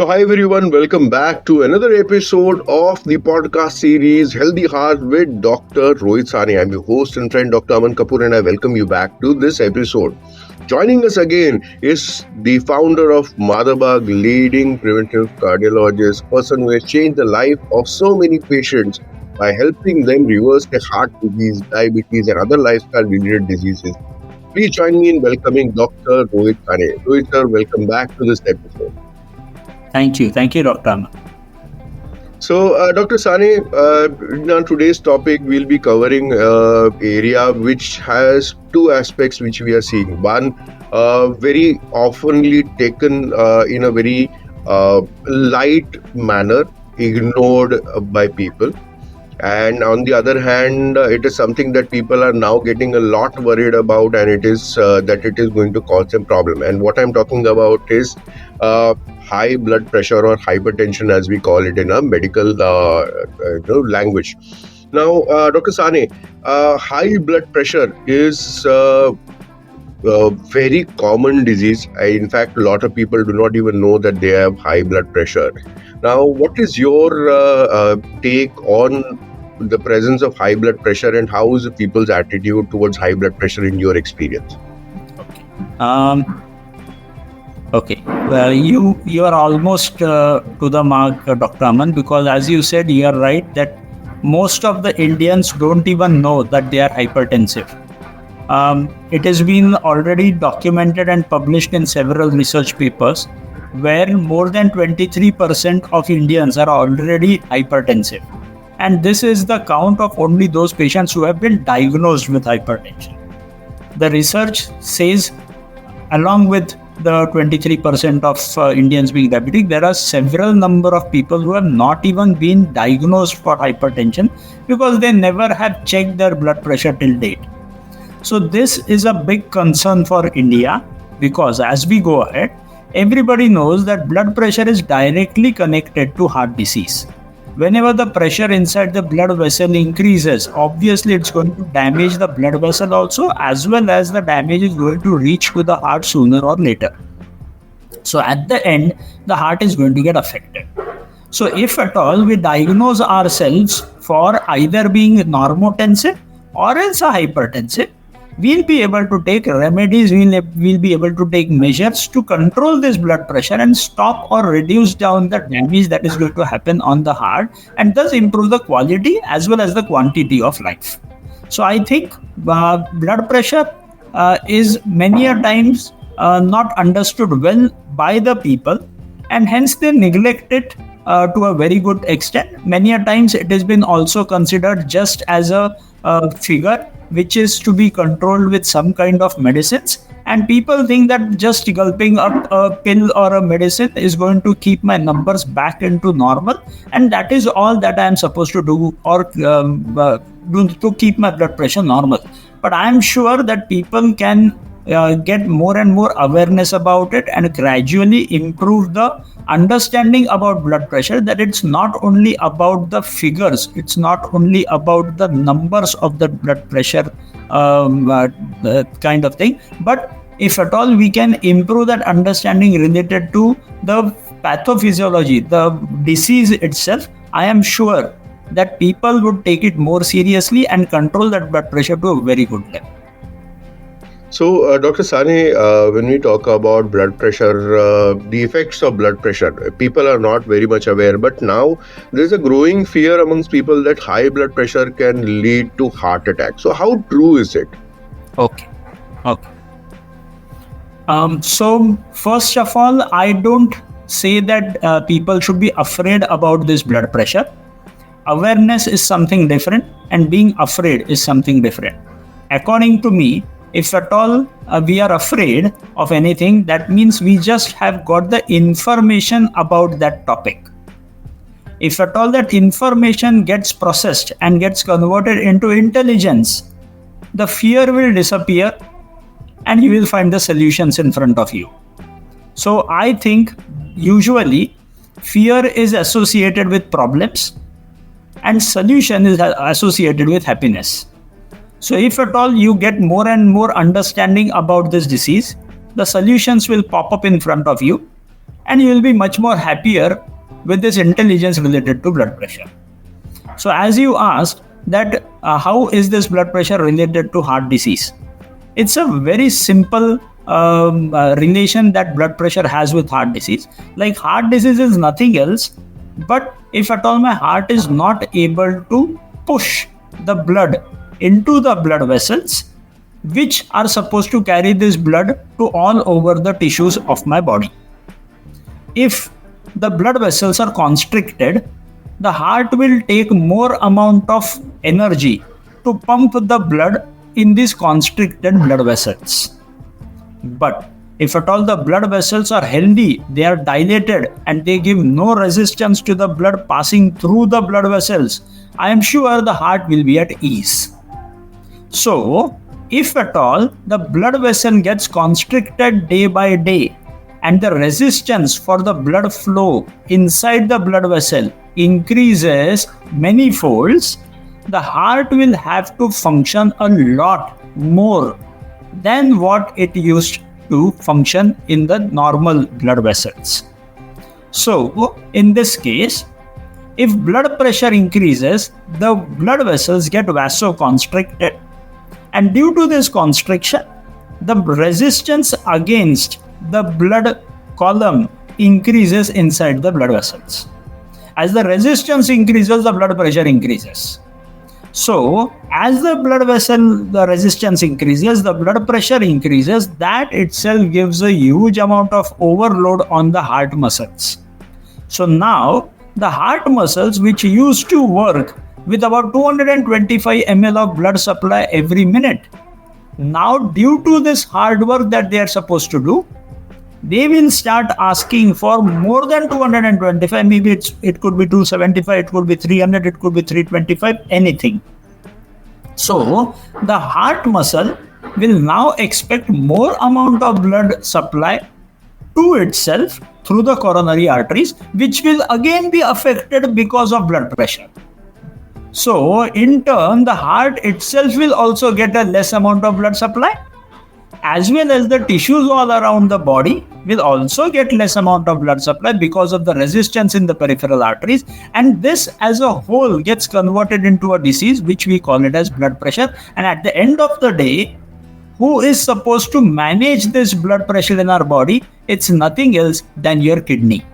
So, hi everyone, welcome back to another episode of the podcast series Healthy Heart with Dr. Rohit Sane. I'm your host and friend Dr. Aman Kapoor, and I welcome you back to this episode. Joining us again is the founder of Madhabag, leading preventive cardiologist, person who has changed the life of so many patients by helping them reverse their heart disease, diabetes, and other lifestyle-related diseases. Please join me in welcoming Dr. Rohit Sane. Rohit sir, welcome back to this episode. Thank you. Thank you, Dr. Aman. So, Dr. Sane, on today's topic, we'll be covering area which has two aspects which we are seeing. One, very oftenly taken in a very light manner, ignored by people. And on the other hand, it is something that people are now getting a lot worried about, and it is that it is going to cause them problem. And what I'm talking about is high blood pressure or hypertension, as we call it in a medical language. Now, Dr. Sane, high blood pressure is a very common disease. In fact, a lot of people do not even know that they have high blood pressure. Now, what is your take on the presence of high blood pressure, and how is the people's attitude towards high blood pressure in your experience? Okay. Well, you are almost to the mark, Dr. Aman, because as you said, you are right that most of the Indians don't even know that they are hypertensive. It has been already documented and published in several research papers where more than 23% of Indians are already hypertensive. And this is the count of only those patients who have been diagnosed with hypertension. The research says, along with the 23% of Indians being diabetic, there are several number of people who have not even been diagnosed for hypertension because they never have checked their blood pressure till date. So this is a big concern for India, because as we go ahead, everybody knows that blood pressure is directly connected to heart disease. Whenever the pressure inside the blood vessel increases, obviously it's going to damage the blood vessel also, as well as the damage is going to reach to the heart sooner or later. So at the end, the heart is going to get affected. So if at all we diagnose ourselves for either being normotensive or else a hypertensive, we'll be able to take remedies, we'll be able to take measures to control this blood pressure and stop or reduce down the damage that is going to happen on the heart, and thus improve the quality as well as the quantity of life. So I think blood pressure is many a times not understood well by the people, and hence they neglect it to a very good extent. Many a times it has been also considered just as a figure which is to be controlled with some kind of medicines, and people think that just gulping up a pill or a medicine is going to keep my numbers back into normal, and that is all that I am supposed to do, or do to keep my blood pressure normal. But I am sure that people can get more and more awareness about it and gradually improve the understanding about blood pressure, that it's not only about the figures, it's not only about the numbers of the blood pressure kind of thing, but if at all we can improve that understanding related to the pathophysiology, the disease itself, I am sure that people would take it more seriously and control that blood pressure to a very good level. So, Dr. Sane, when we talk about blood pressure, the effects of blood pressure, people are not very much aware. But now there's a growing fear amongst people that high blood pressure can lead to heart attack. So, how true is it? Okay. So, first of all, I don't say that people should be afraid about this blood pressure. Awareness is something different, and being afraid is something different. According to me, if at all we are afraid of anything, that means we just have got the information about that topic. If at all that information gets processed and gets converted into intelligence, the fear will disappear and you will find the solutions in front of you. So I think usually fear is associated with problems and solution is associated with happiness. So if at all you get more and more understanding about this disease, the solutions will pop up in front of you. and you will be much more happier with this intelligence related to blood pressure. So as you asked that how is this blood pressure related to heart disease? It's a very simple relation that blood pressure has with heart disease. Like heart disease is nothing else, but if at all my heart is not able to push the blood into the blood vessels, which are supposed to carry this blood to all over the tissues of my body. If the blood vessels are constricted, the heart will take more amount of energy to pump the blood in these constricted blood vessels. But if at all the blood vessels are healthy, they are dilated and they give no resistance to the blood passing through the blood vessels, I am sure the heart will be at ease. So, if at all the blood vessel gets constricted day by day and the resistance for the blood flow inside the blood vessel increases many folds, the heart will have to function a lot more than what it used to function in the normal blood vessels. So, in this case, if blood pressure increases, the blood vessels get vasoconstricted. And due to this constriction, the resistance against the blood column increases inside the blood vessels. As the resistance increases, the blood pressure increases. So, as the blood vessel, the resistance increases, the blood pressure increases, that itself gives a huge amount of overload on the heart muscles. So now, the heart muscles, which used to work with about 225 ml of blood supply every minute, now due to this hard work that they are supposed to do, they will start asking for more than 225. Maybe it could be 275, it could be 300, it could be 325, anything. So the heart muscle will now expect more amount of blood supply to itself through the coronary arteries, which will again be affected because of blood pressure. So in turn, the heart itself will also get a less amount of blood supply, as well as the tissues all around the body will also get less amount of blood supply because of the resistance in the peripheral arteries, and this as a whole gets converted into a disease which we call it as blood pressure. And at the end of the day, who is supposed to manage this blood pressure in our body? It's nothing else than your kidney.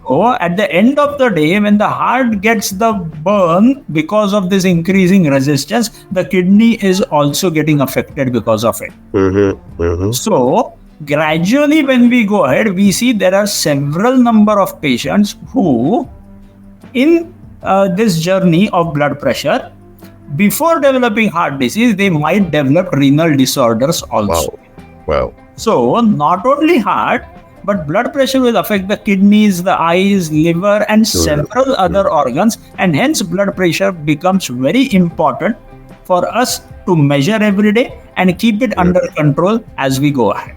So at the end of the day, when the heart gets the burn because of this increasing resistance, the kidney is also getting affected because of it. So gradually when we go ahead, we see there are several number of patients who in this journey of blood pressure, before developing heart disease, they might develop renal disorders also. Wow. So not only heart, but blood pressure will affect the kidneys, the eyes, liver, and several other organs, and hence blood pressure becomes very important for us to measure every day and keep it under control as we go ahead.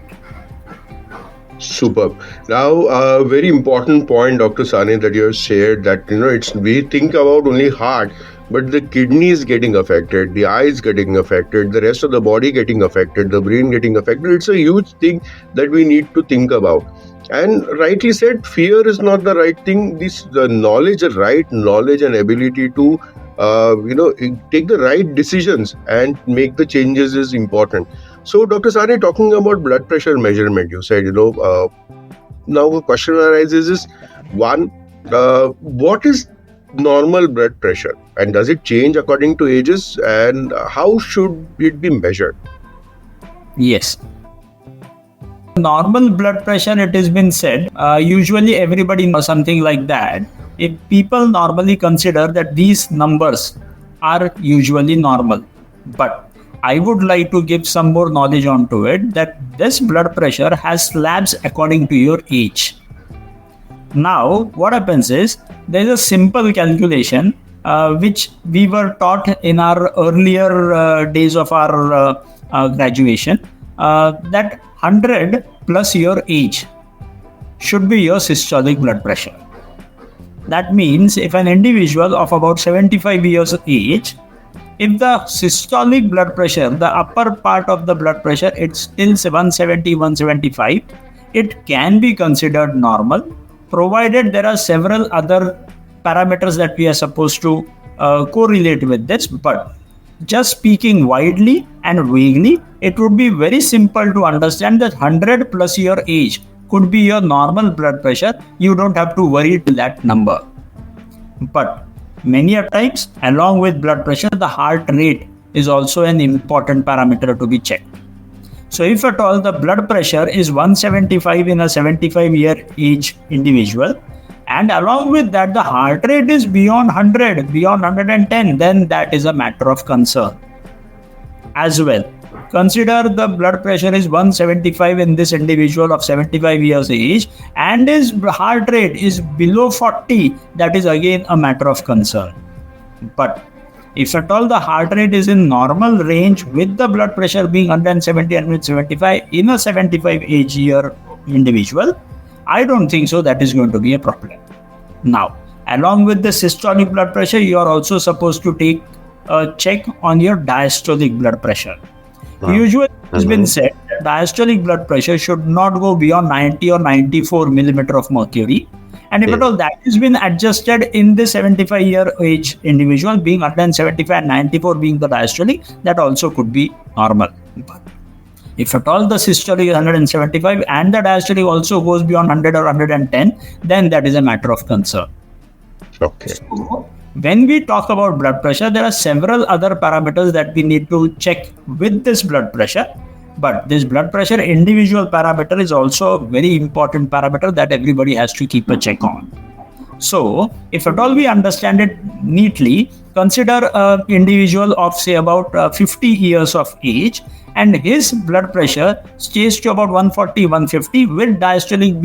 Superb. Now, a very important point, Dr. Sane, that you have shared, that we think about only heart, but the kidney is getting affected, the eyes getting affected, the rest of the body getting affected, the brain getting affected. It's a huge thing that we need to think about. And rightly said, fear is not the right thing. The knowledge, the right knowledge and ability to take the right decisions and make the changes is important. So, Dr. Sane, talking about blood pressure measurement, you said, now the question arises is, one, what is normal blood pressure, and does it change according to ages, and how should it be measured? Yes. Normal blood pressure, it has been said, usually everybody knows something like that. If people normally consider that these numbers are usually normal, but I would like to give some more knowledge onto it, that this blood pressure has slabs according to your age. Now, what happens is, there is a simple calculation which we were taught in our earlier days of our graduation, that 100 plus your age should be your systolic blood pressure. That means if an individual of about 75 years of age, if the systolic blood pressure, the upper part of the blood pressure, it's still 170, 175, it can be considered normal, provided there are several other parameters that we are supposed to correlate with this. But just speaking widely and vaguely, it would be very simple to understand that 100 plus your age could be your normal blood pressure. You don't have to worry to that number. But many a times, along with blood pressure, the heart rate is also an important parameter to be checked. So if at all the blood pressure is 175 in a 75-year age individual, and along with that the heart rate is beyond 100, beyond 110, then that is a matter of concern as well. Consider the blood pressure is 175 in this individual of 75 years age and his heart rate is below 40, that is again a matter of concern. But if at all the heart rate is in normal range with the blood pressure being 170, 175 in a 75 age year individual, I don't think so that is going to be a problem. Now, along with the systolic blood pressure, you are also supposed to take a check on your diastolic blood pressure. Usually it has been said that diastolic blood pressure should not go beyond 90 or 94 millimeter of mercury. And if at all that has been adjusted in the 75-year age individual, being 175 and 94 being the diastolic, that also could be normal. But if at all the systolic is 175 and the diastolic also goes beyond 100 or 110, then that is a matter of concern. Okay. So, when we talk about blood pressure, there are several other parameters that we need to check with this blood pressure. But this blood pressure individual parameter is also a very important parameter that everybody has to keep a check on. So, if at all we understand it neatly, consider an individual of say about 50 years of age and his blood pressure stays to about 140, 150 with diastolic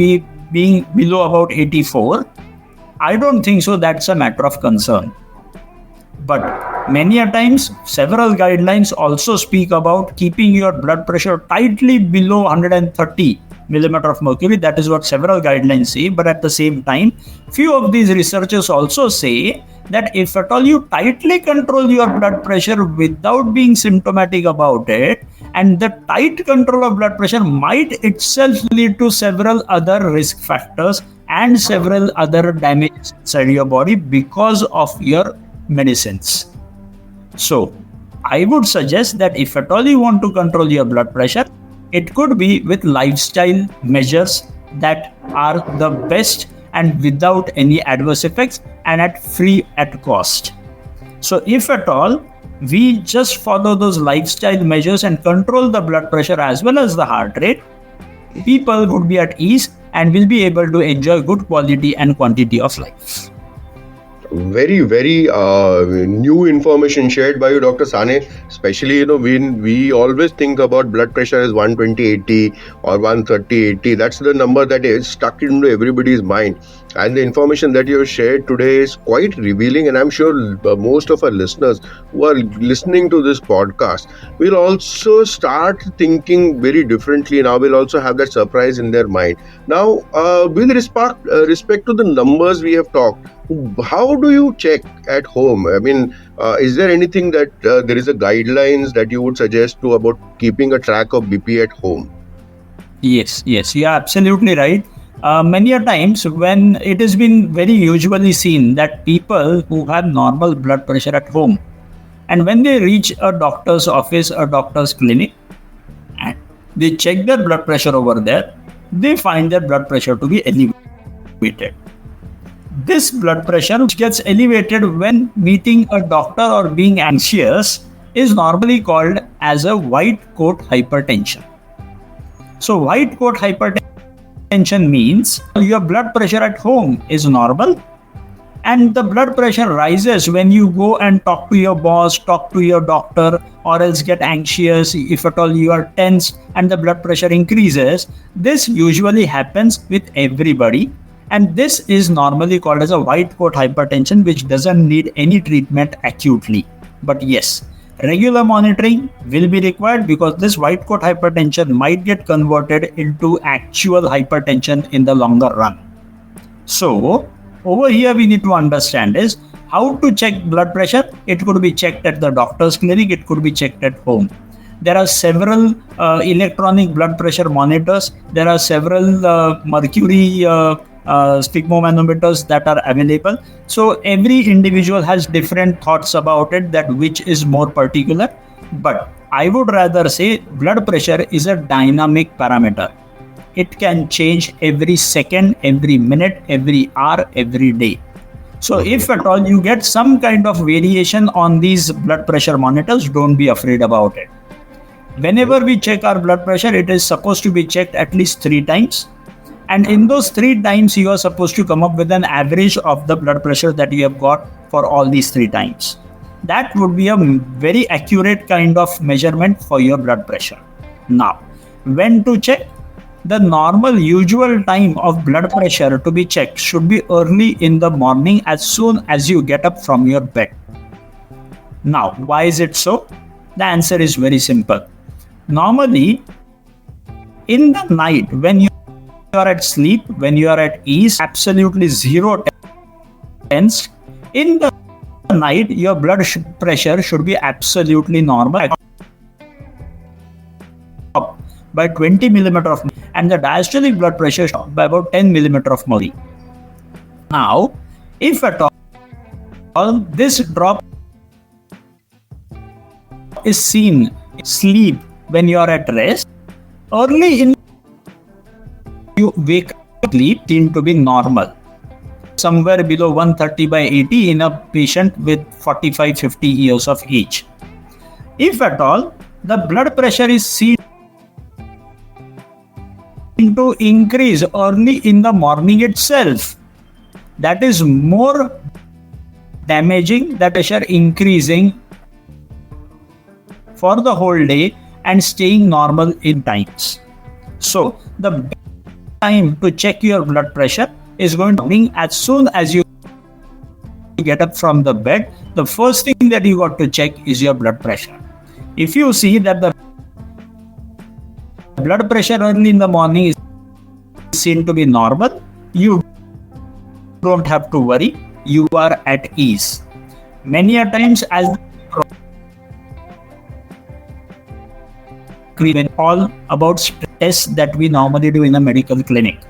being below about 84. I don't think so that's a matter of concern. But many a times, several guidelines also speak about keeping your blood pressure tightly below 130 millimeter of mercury. That is what several guidelines say. But at the same time, few of these researchers also say that if at all you tightly control your blood pressure without being symptomatic about it, and the tight control of blood pressure might itself lead to several other risk factors and several other damages inside your body because of your medicines. So, I would suggest that if at all you want to control your blood pressure, it could be with lifestyle measures that are the best and without any adverse effects and at free at cost. So, if at all we just follow those lifestyle measures and control the blood pressure as well as the heart rate, people would be at ease and will be able to enjoy good quality and quantity of life. Very, very new information shared by you, Dr. Sane. Especially, when we always think about blood pressure as 120/80 or 130/80, that's the number that is stuck into everybody's mind. And the information that you have shared today is quite revealing, and I'm sure most of our listeners who are listening to this podcast will also start thinking very differently now, will also have that surprise in their mind. Now, with respect to the numbers we have talked, how do you check at home? I mean, is there anything that there is a guidelines that you would suggest to about keeping a track of BP at home? Yes, you are absolutely right. Many a times when it has been very usually seen that people who have normal blood pressure at home and when they reach a doctor's office, a doctor's clinic, and they check their blood pressure over there, they find their blood pressure to be elevated. This blood pressure which gets elevated when meeting a doctor or being anxious is normally called as a white coat hypertension. So white coat hypertension means your blood pressure at home is normal and the blood pressure rises when you go and talk to your boss, talk to your doctor, or else get anxious. If at all you are tense and the blood pressure increases, this usually happens with everybody. And this is normally called as a white coat hypertension, which doesn't need any treatment acutely. But yes, regular monitoring will be required because this white coat hypertension might get converted into actual hypertension in the longer run. So, over here we need to understand is how to check blood pressure. It could be checked at the doctor's clinic, it could be checked at home. There are several electronic blood pressure monitors. There are several mercury sphygmomanometers that are available. So every individual has different thoughts about it, that which is more particular. But I would rather say blood pressure is a dynamic parameter. It can change every second, every minute, every hour, every day. So if at all you get some kind of variation on these blood pressure monitors, don't be afraid about it. Whenever we check our blood pressure, it is supposed to be checked at least 3 times. And in those 3 times, you are supposed to come up with an average of the blood pressure that you have got for all these 3 times. That would be a very accurate kind of measurement for your blood pressure. Now, when to check? The normal usual time of blood pressure to be checked should be early in the morning, as soon as you get up from your bed. Now, why is it so? The answer is very simple. Normally, in the night, when you are at sleep, when you are at ease, absolutely zero tense, in the night, your blood pressure should be absolutely normal by 20 millimeter of mercury, and the diastolic blood pressure by about 10 millimeter of mercury. Now, if at all this drop is seen sleep when you are at rest, early in you wake up, sleep seem to be normal, somewhere below 130 by 80 in a patient with 45-50 years of age. If at all the blood pressure is seen to increase early in the morning itself, that is more damaging, that pressure increasing for the whole day and staying normal in times. So the best time to check your blood pressure is going to be as soon as you get up from the bed. The first thing that you got to check is your blood pressure. If you see that the blood pressure early in the morning is seen to be normal, you don't have to worry, you are at ease. Many a times, as all about tests that we normally do in a medical clinic.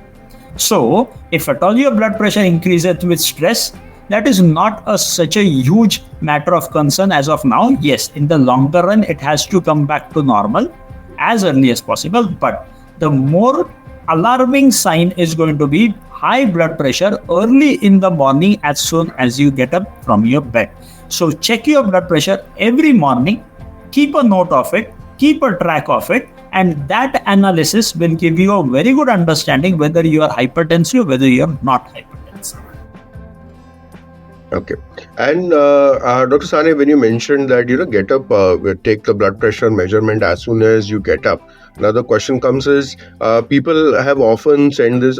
So if at all your blood pressure increases with stress, that is not such a huge matter of concern as of now. Yes, in the longer run, it has to come back to normal as early as possible. But the more alarming sign is going to be high blood pressure early in the morning as soon as you get up from your bed. So check your blood pressure every morning, keep a note of it, keep a track of it, and that analysis will give you a very good understanding whether you are hypertensive, whether you are not hypertensive. Okay. And Dr. Sane, when you mentioned that, get up, take the blood pressure measurement as soon as you get up. Now the question comes is, people have often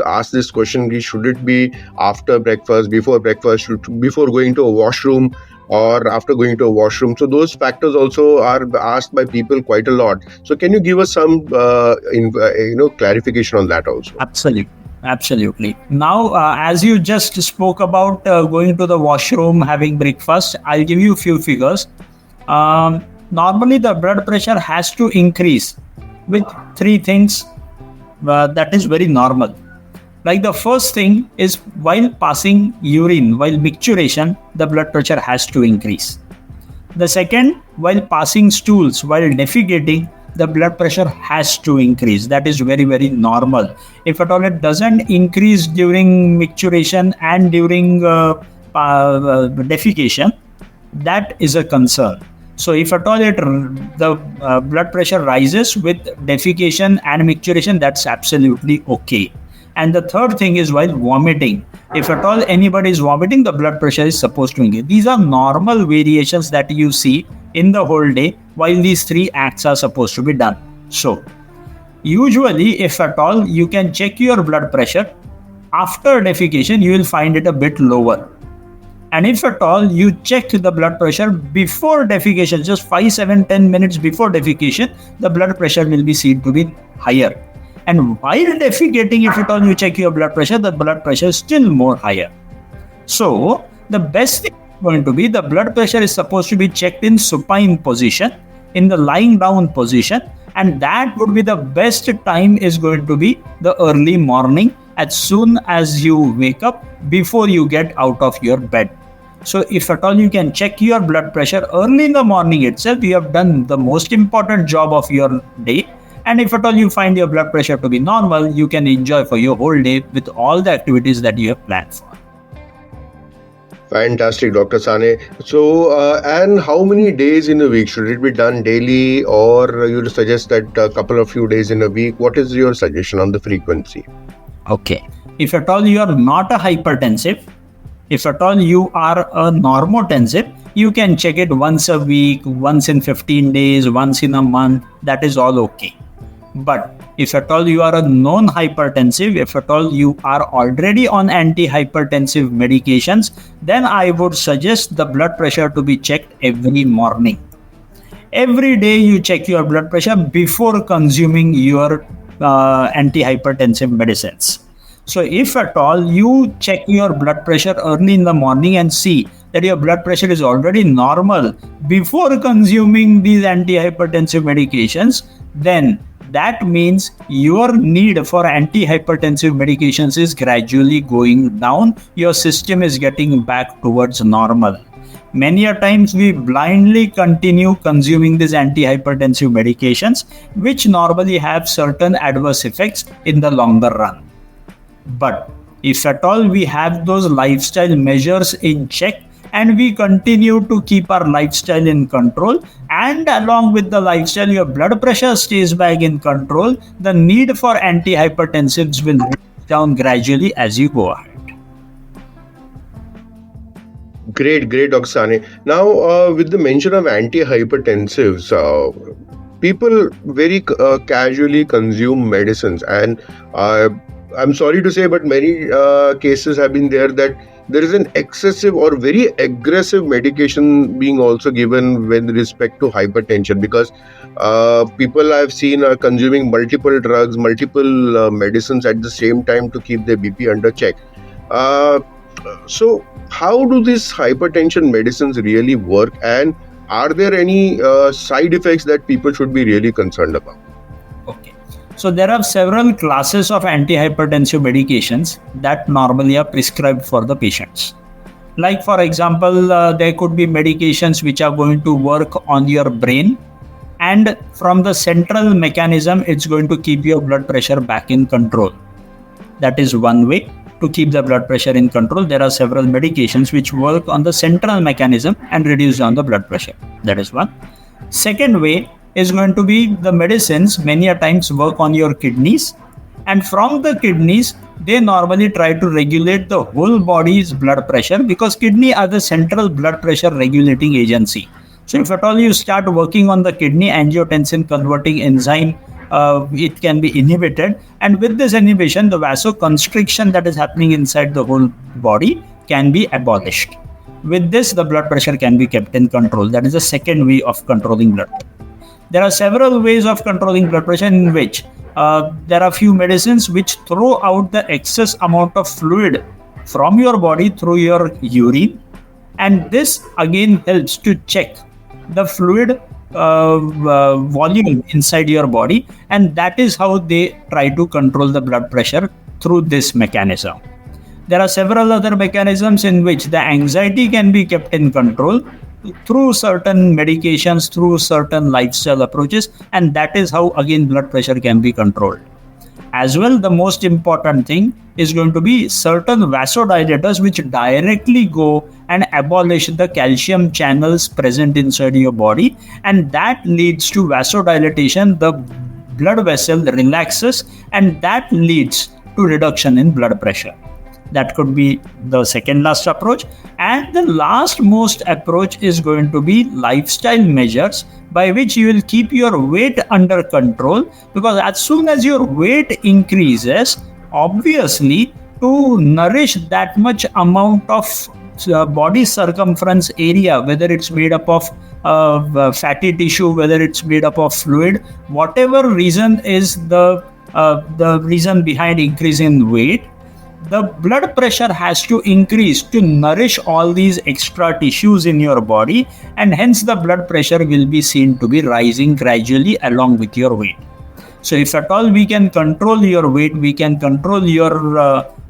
asked this question, should it be after breakfast, before breakfast, before going to a washroom, or after going to a washroom? So those factors also are asked by people quite a lot. So can you give us some clarification on that also? Absolutely. Now, as you just spoke about going to the washroom, having breakfast, I'll give you a few figures. Normally, the blood pressure has to increase with 3 things. That is very normal. Like the first thing is, while passing urine, while micturition, the blood pressure has to increase. The second, while passing stools, while defecating, the blood pressure has to increase. That is very, very normal. If at all it doesn't increase during micturition and during defecation, that is a concern. So if at all the blood pressure rises with defecation and micturition, that's absolutely okay. And the third thing is while vomiting. If at all anybody is vomiting, the blood pressure is supposed to increase. These are normal variations that you see in the whole day while these 3 acts are supposed to be done. So usually, if at all you can check your blood pressure after defecation, you will find it a bit lower. And if at all you check the blood pressure before defecation, just 5, 7, 10 minutes before defecation, the blood pressure will be seen to be higher. And while defecating, if at all you check your blood pressure, the blood pressure is still more higher. So the best thing is going to be, the blood pressure is supposed to be checked in supine position. in the lying down position, and that would be the best time is going to be the early morning as soon as you wake up before you get out of your bed. So if at all you can check your blood pressure early in the morning itself, you have done the most important job of your day. And if at all you find your blood pressure to be normal, you can enjoy for your whole day with all the activities that you have planned for. Fantastic, Dr. Sane. So, and how many days in a week? Should it be done daily, or you suggest that a couple of few days in a week? What is your suggestion on the frequency? Okay. If at all you are not a hypertensive, if at all you are a normotensive, you can check it once a week, once in 15 days, once in a month. That is all okay. But if at all you are a non-hypertensive, if at all you are already on antihypertensive medications, then I would suggest the blood pressure to be checked every morning. Every day you check your blood pressure before consuming your antihypertensive medicines. So if at all you check your blood pressure early in the morning and see that your blood pressure is already normal before consuming these antihypertensive medications, then that means your need for antihypertensive medications is gradually going down. Your system is getting back towards normal. Many a times we blindly continue consuming these antihypertensive medications, which normally have certain adverse effects in the longer run. But if at all we have those lifestyle measures in check, and we continue to keep our lifestyle in control, and along with the lifestyle your blood pressure stays back in control, the need for antihypertensives will reduce down gradually as you go ahead. Great, Dr. Sane. Now, with the mention of antihypertensives, people very casually consume medicines, and I'm sorry to say, but many cases have been there that there is an excessive or very aggressive medication being also given with respect to hypertension, because people I've seen are consuming multiple drugs, multiple medicines at the same time to keep their BP under check. So how do these hypertension medicines really work, and are there any side effects that people should be really concerned about? Okay. So there are several classes of antihypertensive medications that normally are prescribed for the patients. Like for example, there could be medications which are going to work on your brain, and from the central mechanism, it's going to keep your blood pressure back in control. That is one way to keep the blood pressure in control. There are several medications which work on the central mechanism and reduce down the blood pressure. That is one. Second way is going to be the medicines many a times work on your kidneys, and from the kidneys they normally try to regulate the whole body's blood pressure, because kidney are the central blood pressure regulating agency. So if at all you start working on the kidney, angiotensin converting enzyme, it can be inhibited, and with this inhibition the vasoconstriction that is happening inside the whole body can be abolished. With this the blood pressure can be kept in control. That is the second way of controlling blood pressure. There are several ways of controlling blood pressure, in which there are few medicines which throw out the excess amount of fluid from your body through your urine, and this again helps to check the fluid volume inside your body, and that is how they try to control the blood pressure through this mechanism. There are several other mechanisms in which the anxiety can be kept in control through certain medications, through certain lifestyle approaches, and that is how again blood pressure can be controlled. As well, the most important thing is going to be certain vasodilators which directly go and abolish the calcium channels present inside your body, and that leads to vasodilatation. The blood vessel relaxes, and that leads to reduction in blood pressure. That could be the second last approach. And the last most approach is going to be lifestyle measures, by which you will keep your weight under control, because as soon as your weight increases, obviously to nourish that much amount of body circumference area, whether it's made up of fatty tissue, whether it's made up of fluid, whatever reason is the reason behind increase in weight, the blood pressure has to increase to nourish all these extra tissues in your body, and hence the blood pressure will be seen to be rising gradually along with your weight. So if at all we can control your weight, we can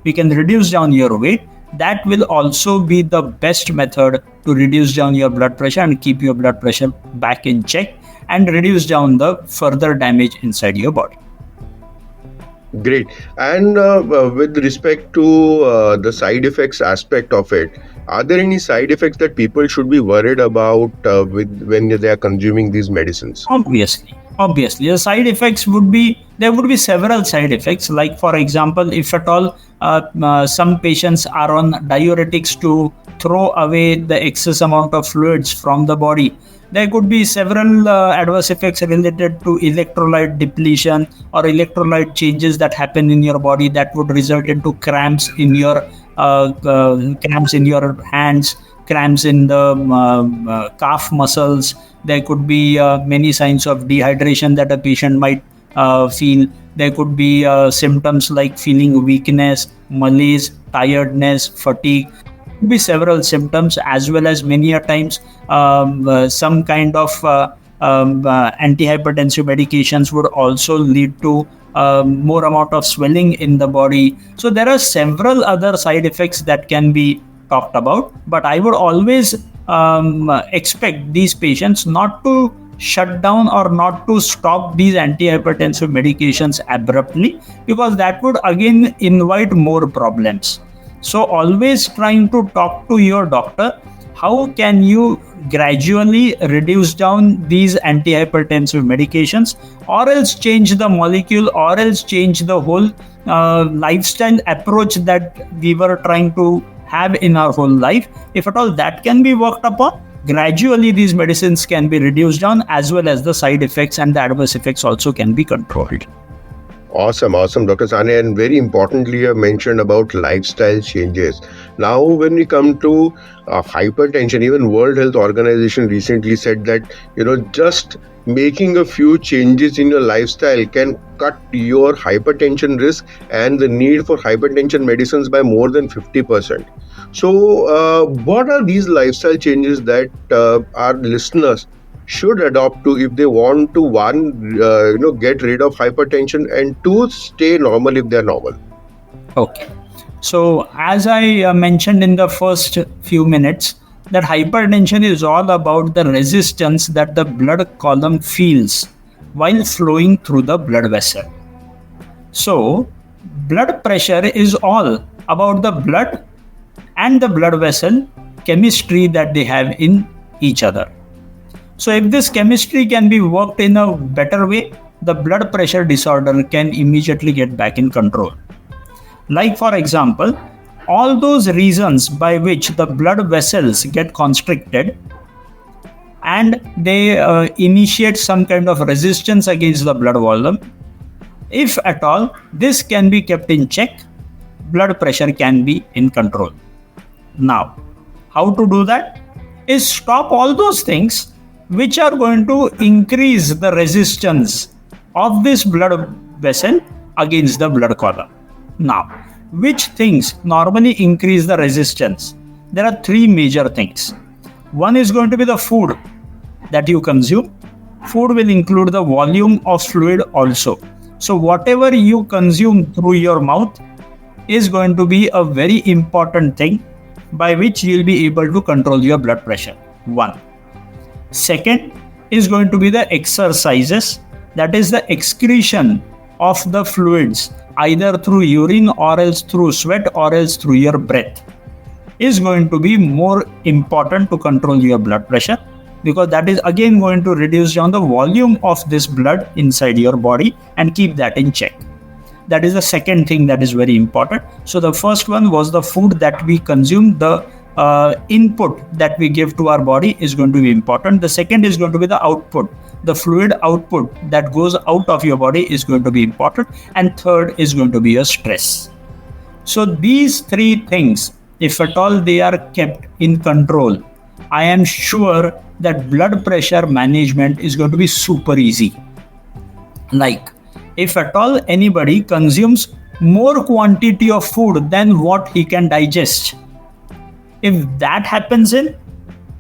reduce down your weight. That will also be the best method to reduce down your blood pressure and keep your blood pressure back in check and reduce down the further damage inside your body. Great. And with respect to the side effects aspect of it, are there any side effects that people should be worried about when they are consuming these medicines? Obviously the side effects would be, there would be several side effects. Like for example, if at all some patients are on diuretics to throw away the excess amount of fluids from the body, there could be several adverse effects related to electrolyte depletion or electrolyte changes that happen in your body that would result into cramps in your hands, cramps in the calf muscles. There could be many signs of dehydration that a patient might feel. There could be symptoms like feeling weakness, malaise, tiredness, fatigue. There could be several symptoms, as well as many a times some kind of antihypertensive medications would also lead to more amount of swelling in the body. So there are several other side effects that can be talked about, but I would always expect these patients not to shut down or not to stop these antihypertensive medications abruptly, because that would again invite more problems. So always trying to talk to your doctor, how can you gradually reduce down these antihypertensive medications, or else change the molecule, or else change the whole lifestyle approach that we were trying to have in our whole life. If at all that can be worked upon, gradually these medicines can be reduced down, as well as the side effects and the adverse effects also can be controlled. Awesome, Dr. Sane. And very importantly, you mentioned about lifestyle changes. Now, when we come to hypertension, even World Health Organization recently said that, just making a few changes in your lifestyle can cut your hypertension risk and the need for hypertension medicines by more than 50%. So, what are these lifestyle changes that our listeners should adopt to if they want to, one, get rid of hypertension, and two, stay normal if they're normal? Okay. So as I mentioned in the first few minutes, that hypertension is all about the resistance that the blood column feels while flowing through the blood vessel. So blood pressure is all about the blood and the blood vessel chemistry that they have in each other. So if this chemistry can be worked in a better way, the blood pressure disorder can immediately get back in control. Like for example, all those reasons by which the blood vessels get constricted and they initiate some kind of resistance against the blood volume, if at all this can be kept in check, blood pressure can be in control. Now, how to do that is stop all those things which are going to increase the resistance of this blood vessel against the blood column. Now, which things normally increase the resistance? There are three major things. One is going to be the food that you consume. Food will include the volume of fluid also. So whatever you consume through your mouth is going to be a very important thing by which you will be able to control your blood pressure. One. Second is going to be the exercises, that is the excretion of the fluids either through urine or else through sweat or else through your breath, is going to be more important to control your blood pressure, because that is again going to reduce down the volume of this blood inside your body and keep that in check. That is the second thing that is very important. So the first one was the food that we consume, the input that we give to our body is going to be important. The second is going to be the output. The fluid output that goes out of your body is going to be important. And third is going to be your stress. So these three things, if at all they are kept in control, I am sure that blood pressure management is going to be super easy. Like, if at all anybody consumes more quantity of food than what he can digest. If that happens in,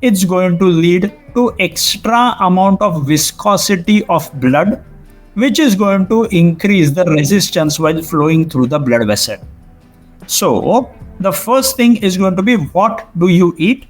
it's going to lead to extra amount of viscosity of blood, which is going to increase the resistance while flowing through the blood vessel. So the first thing is going to be, what do you eat,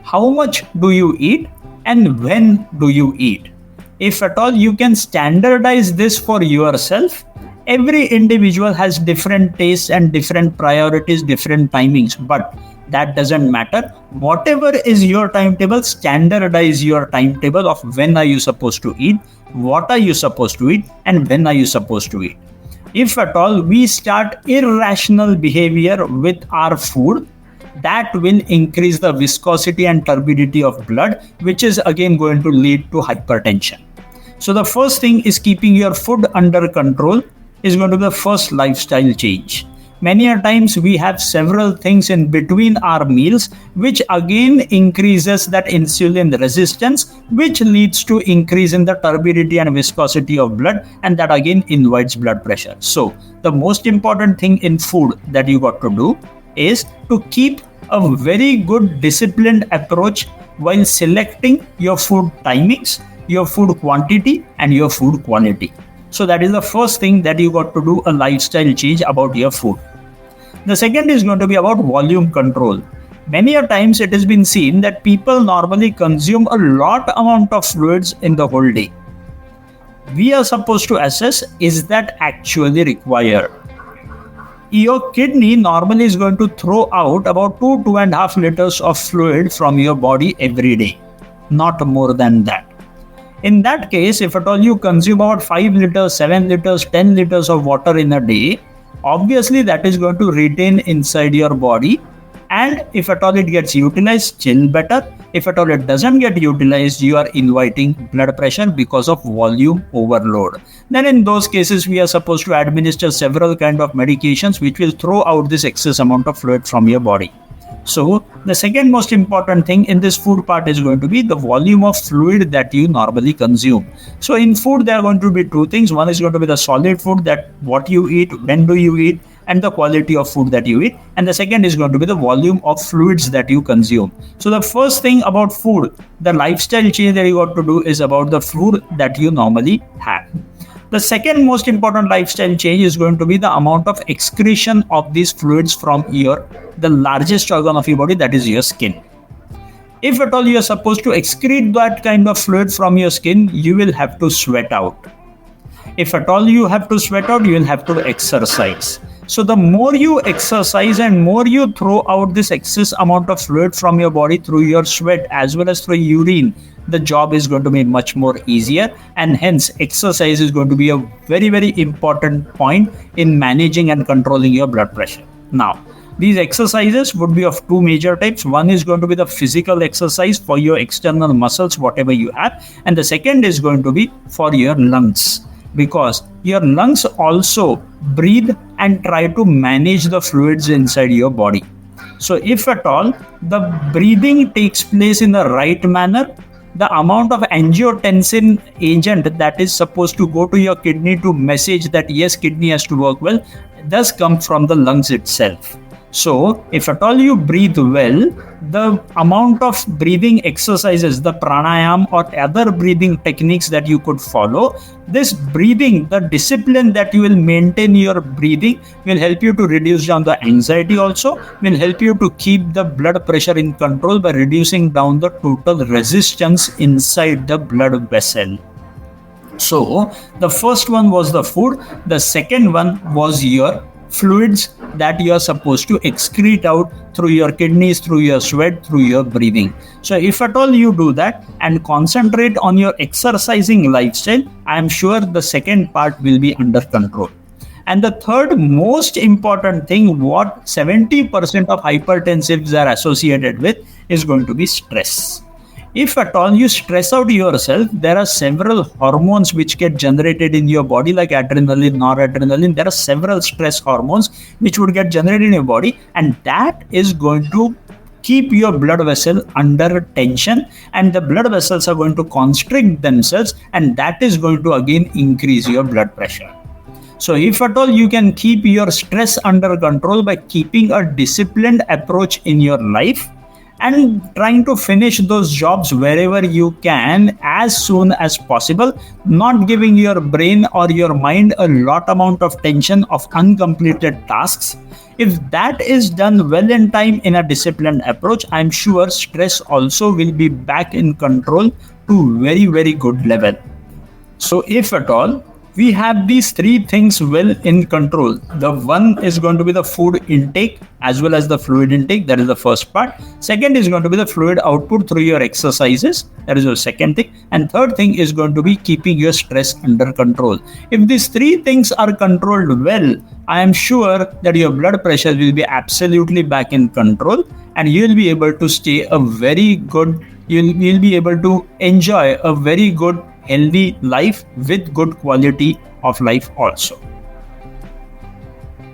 how much do you eat, and when do you eat. If at all you can standardize this for yourself, every individual has different tastes and different priorities, different timings, but that doesn't matter. Whatever is your timetable, standardize your timetable of when are you supposed to eat, what are you supposed to eat, and when are you supposed to eat. If at all we start irrational behavior with our food, that will increase the viscosity and turbidity of blood, which is again going to lead to hypertension. So the first thing is keeping your food under control is going to be the first lifestyle change. Many a times we have several things in between our meals, which again increases that insulin resistance, which leads to increase in the turbidity and viscosity of blood, and that again invites blood pressure. So the most important thing in food that you got to do is to keep a very good disciplined approach while selecting your food timings, your food quantity, and your food quality. So that is the first thing that you got to do a lifestyle change about your food. The second is going to be about volume control. Many a times it has been seen that people normally consume a lot amount of fluids in the whole day. We are supposed to assess, is that actually required? Your kidney normally is going to throw out about 2.5 liters of fluid from your body every day, not more than that. In that case, if at all you consume about 5 liters, 7 liters, 10 liters of water in a day, obviously that is going to retain inside your body, and if at all it gets utilized, still better. If at all it doesn't get utilized, you are inviting blood pressure because of volume overload. Then in those cases, we are supposed to administer several kind of medications which will throw out this excess amount of fluid from your body. So the second most important thing in this food part is going to be the volume of fluid that you normally consume. So in food, there are going to be two things. One is going to be the solid food, that what you eat, when do you eat, and the quality of food that you eat. And the second is going to be the volume of fluids that you consume. So the first thing about food, the lifestyle change that you got to do is about the food that you normally have. The second most important lifestyle change is going to be the amount of excretion of these fluids from the largest organ of your body, that is your skin. If at all you are supposed to excrete that kind of fluid from your skin, you will have to sweat out. If at all you have to sweat out, you will have to exercise. So the more you exercise and more you throw out this excess amount of fluid from your body through your sweat as well as through urine, the job is going to be much more easier, and hence exercise is going to be a very, very important point in managing and controlling your blood pressure. Now, these exercises would be of two major types. One is going to be the physical exercise for your external muscles, whatever you have, and the second is going to be for your lungs, because your lungs also breathe and try to manage the fluids inside your body. So if at all the breathing takes place in the right manner, the amount of angiotensin agent that is supposed to go to your kidney to message that yes, kidney has to work well, does come from the lungs itself. So if at all you breathe well, the amount of breathing exercises, the pranayam or other breathing techniques that you could follow, this breathing, the discipline that you will maintain your breathing will help you to reduce down the anxiety, also will help you to keep the blood pressure in control by reducing down the total resistance inside the blood vessel. So the first one was the food, the second one was your fluids that you are supposed to excrete out through your kidneys, through your sweat, through your breathing. So if at all you do that and concentrate on your exercising lifestyle, I am sure the second part will be under control. And the third most important thing, what 70% of hypertensives are associated with, is going to be stress. If at all you stress out yourself, there are several hormones which get generated in your body, like adrenaline, noradrenaline. There are several stress hormones which would get generated in your body, and that is going to keep your blood vessel under tension, and the blood vessels are going to constrict themselves, and that is going to again increase your blood pressure. So, if at all you can keep your stress under control by keeping a disciplined approach in your life and trying to finish those jobs wherever you can as soon as possible, not giving your brain or your mind a lot amount of tension of uncompleted tasks. If that is done well in time in a disciplined approach, I'm sure stress also will be back in control to very, very good level. So, if at all we have these three things well in control, the one is going to be the food intake as well as the fluid intake. That is the first part. Second is going to be the fluid output through your exercises. That is the second thing. And third thing is going to be keeping your stress under control. If these three things are controlled well, I am sure that your blood pressure will be absolutely back in control and you will be able to stay a very good, you'll be able to enjoy a very good healthy life with good quality of life also.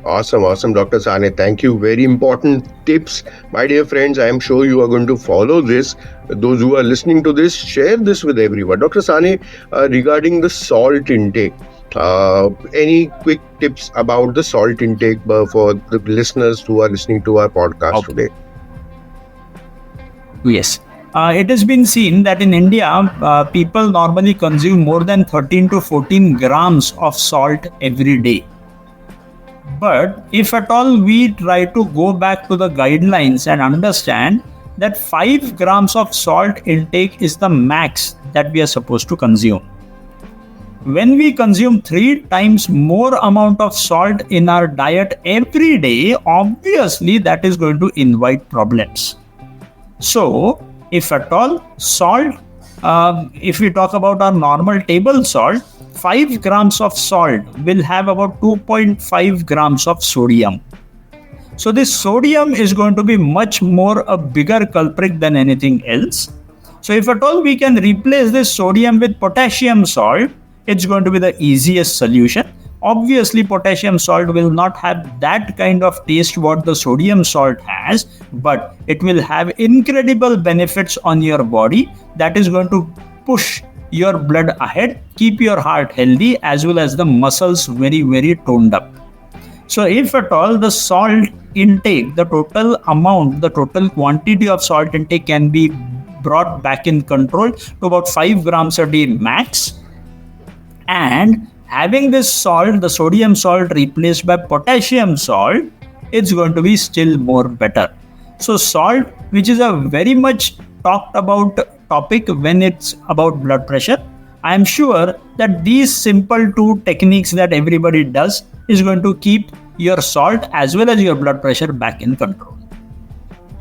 Awesome, Dr. Sane. Thank you. Very important tips. My dear friends, I am sure you are going to follow this. Those who are listening to this, share this with everyone. Dr. Sane, regarding the salt intake, any quick tips about the salt intake for the listeners who are listening to our podcast today? Yes. It has been seen that in India, people normally consume more than 13 to 14 grams of salt every day. But if at all we try to go back to the guidelines and understand that 5 grams of salt intake is the max that we are supposed to consume. When we consume 3 times more amount of salt in our diet every day, obviously that is going to invite problems. So, if at all salt, if we talk about our normal table salt, 5 grams of salt will have about 2.5 grams of sodium. So this sodium is going to be much more a bigger culprit than anything else. So if at all we can replace this sodium with potassium salt, it's going to be the easiest solution. Obviously, potassium salt will not have that kind of taste what the sodium salt has, but it will have incredible benefits on your body that is going to push your blood ahead, keep your heart healthy as well as the muscles very, very toned up. So if at all the salt intake, the total amount, the total quantity of salt intake can be brought back in control to about 5 grams a day max, and having this salt, the sodium salt replaced by potassium salt, it's going to be still more better. So salt, which is a very much talked about topic when it's about blood pressure, I am sure that these simple 2 techniques that everybody does is going to keep your salt as well as your blood pressure back in control.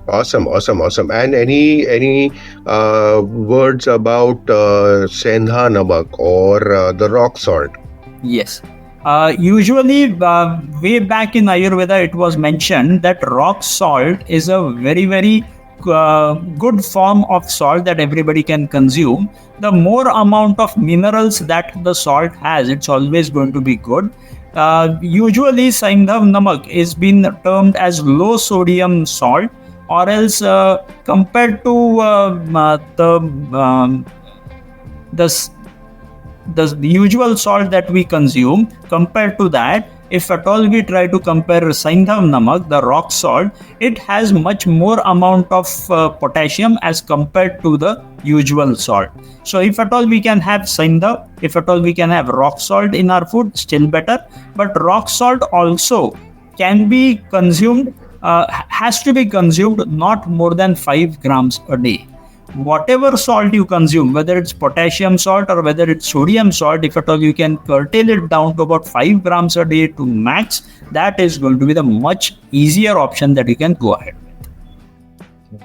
Awesome. And any words about sendha namak or the rock salt? Yes. Usually, way back in Ayurveda, it was mentioned that rock salt is a very, very good form of salt that everybody can consume. The more amount of minerals that the salt has, it's always going to be good. Usually, Saindhav Namak is been termed as low sodium salt, or else compared to the usual salt that we consume, compared to that, if at all we try to compare Saindhav Namak, the rock salt, it has much more amount of potassium as compared to the usual salt. So if at all we can have Saindhav, if at all we can have rock salt in our food, still better. But rock salt also can be consumed, has to be consumed not more than 5 grams a day. Whatever salt you consume, whether it's potassium salt or whether it's sodium salt, if at all you can curtail it down to about 5 grams a day to max, that is going to be the much easier option that you can go ahead with.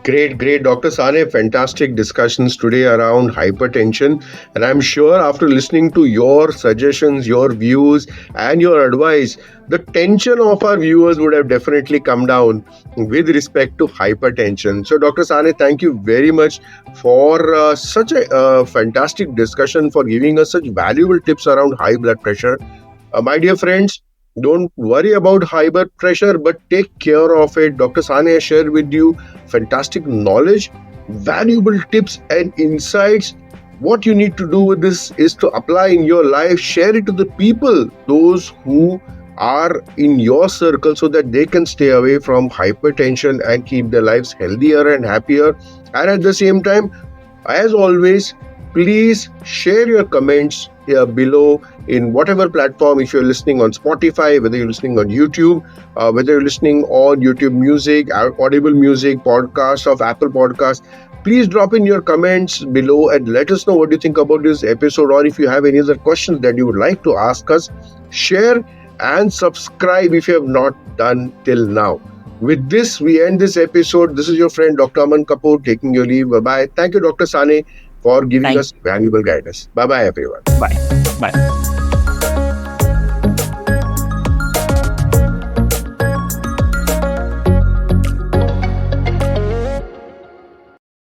Great, Dr. Sane. Fantastic discussions today around hypertension. And I'm sure after listening to your suggestions, your views, and your advice, the tension of our viewers would have definitely come down with respect to hypertension. So, Dr. Sane, thank you very much for such a fantastic discussion, for giving us such valuable tips around high blood pressure. My dear friends, don't worry about high blood pressure, but take care of it. Dr. Sane has shared with you fantastic knowledge, valuable tips and insights What you need to do with this is to apply in your life, share it to the people, those who are in your circle, so that they can stay away from hypertension and keep their lives healthier and happier. And at the same time, as always, please share your comments here below in whatever platform. If you're listening on Spotify, whether you're listening on YouTube, whether you're listening on YouTube Music, Audible Music, podcast of Apple Podcast, please drop in your comments below and let us know what you think about this episode, or if you have any other questions that you would like to ask us. Share and subscribe if you have not done till now. With this, we end this episode. This is your friend Dr. Aman Kapoor taking your leave. Bye-bye. Thank you, Dr. Sane, for giving us valuable guidance. Bye-bye, everyone. Bye. Bye.